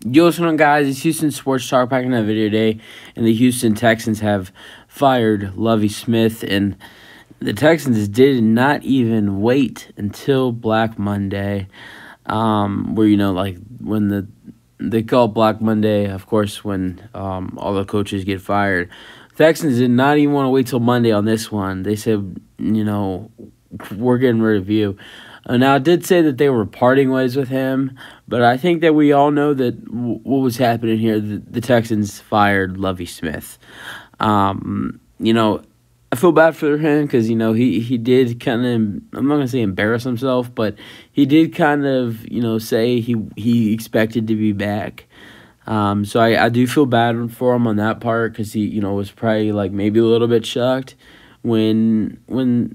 Yo, what's going on, guys? It's Houston Sports Talk back in that video today, and the Houston Texans have fired Lovie Smith, and the Texans did not even wait until Black Monday, where, like, when they call Black Monday, of course, when all the coaches get fired. Texans did not even want to wait till Monday on this one. They said, we're getting rid of you. Now, it did say that they were parting ways with him, but I think that we all know that what was happening here. The Texans fired Lovie Smith. I feel bad for him because, he did kind of, I'm not going to say embarrass himself, but he did kind of, say he expected to be back. So I do feel bad for him on that part because he, was probably like maybe a little bit shocked when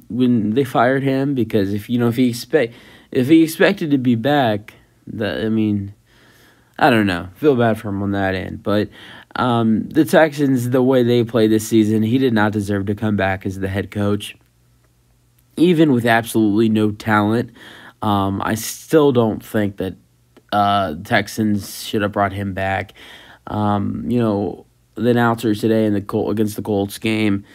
they fired him, because if he expected to be back, I don't know. Feel bad for him on that end. But the Texans, the way they played this season, he did not deserve to come back as the head coach. Even with absolutely no talent, I still don't think that Texans should have brought him back. The announcers today against the Colts game,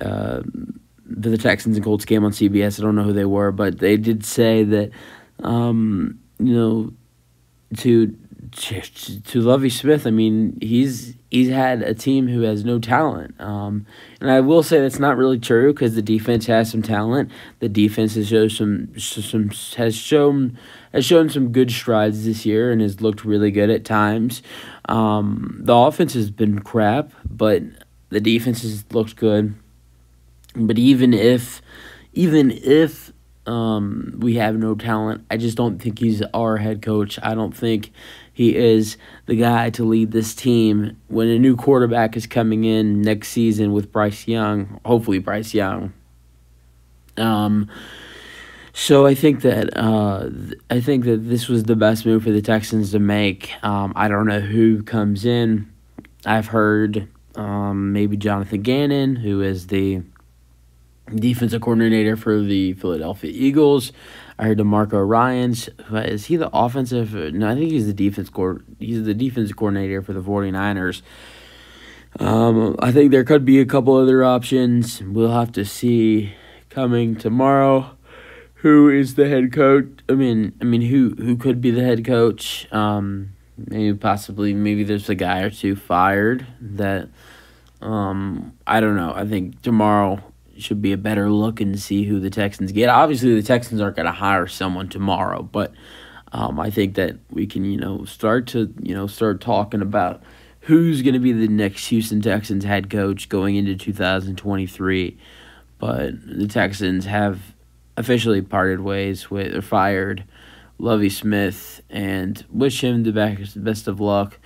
the Texans and Colts game on CBS, I don't know who they were, but they did say that, to Lovie Smith, he's had a team who has no talent. And I will say that's not really true because the defense has some talent. The defense has shown some good strides this year and has looked really good at times. The offense has been crap, but the defense has looked good. But even if we have no talent, I just don't think he's our head coach. I don't think he is the guy to lead this team when a new quarterback is coming in next season with Bryce Young, hopefully Bryce Young. So I think that this was the best move for the Texans to make. I don't know who comes in. I've heard maybe Jonathan Gannon, who is the defensive coordinator for the Philadelphia Eagles. I heard DeMarco Ryans. Is he the offensive? No, I think he's the defensive coordinator for the 49ers. I think there could be a couple other options. We'll have to see coming tomorrow who is the head coach. Who could be the head coach? Maybe there's a guy or two fired that I don't know. I think tomorrow should be a better look and see who the Texans get. Obviously, the Texans aren't going to hire someone tomorrow, but I think that we can, start talking about who's going to be the next Houston Texans head coach going into 2023. But the Texans have officially parted ways with or fired Lovie Smith and wish him the best of luck.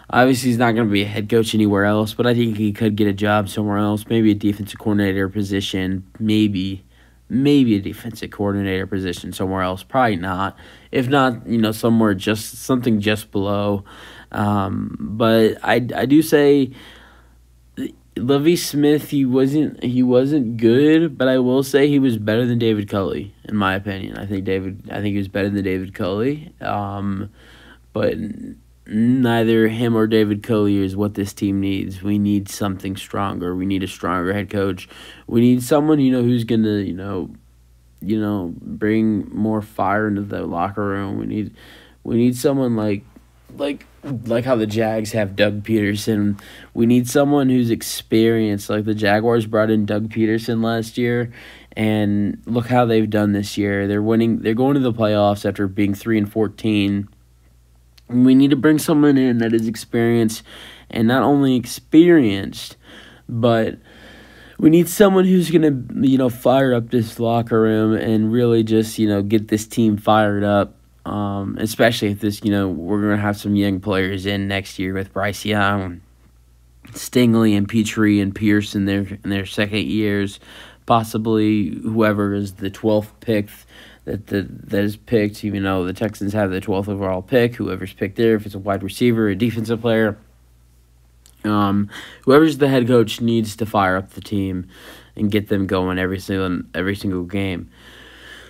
Obviously, he's not going to be a head coach anywhere else, but I think he could get a job somewhere else, maybe a defensive coordinator position, maybe a defensive coordinator position somewhere else. Probably not. If not, somewhere something just below. But I do say Lovie Smith, he wasn't good, but I will say he was better than David Culley, in my opinion. I think he was better than David Culley. But neither him or David Culley is what this team needs. We need something stronger. We need a stronger head coach. We need someone, who's going to, bring more fire into the locker room. We need someone like how the Jags have Doug Peterson. We need someone who's experienced. Like the Jaguars brought in Doug Peterson last year, and look how they've done this year. They're winning. They're going to the playoffs after being 3-14. We need to bring someone in that is experienced, and not only experienced, but we need someone who's going to, fire up this locker room and really just, get this team fired up, especially if this, we're going to have some young players in next year with Bryce Young, Stingley and Petrie and Pierce in their second years, possibly whoever is the 12th pick that is picked, even though the Texans have the 12th overall pick, whoever's picked there, if it's a wide receiver, a defensive player, whoever's the head coach needs to fire up the team and get them going every single game.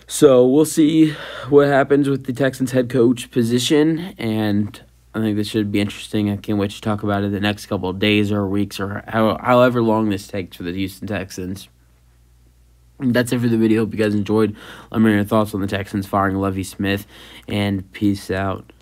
So we'll see what happens with the Texans head coach position, and I think this should be interesting. I can't wait to talk about it the next couple of days or weeks or however long this takes for the Houston Texans. That's it for the video. Hope you guys enjoyed. Let me know your thoughts on the Texans firing Lovie Smith, and peace out.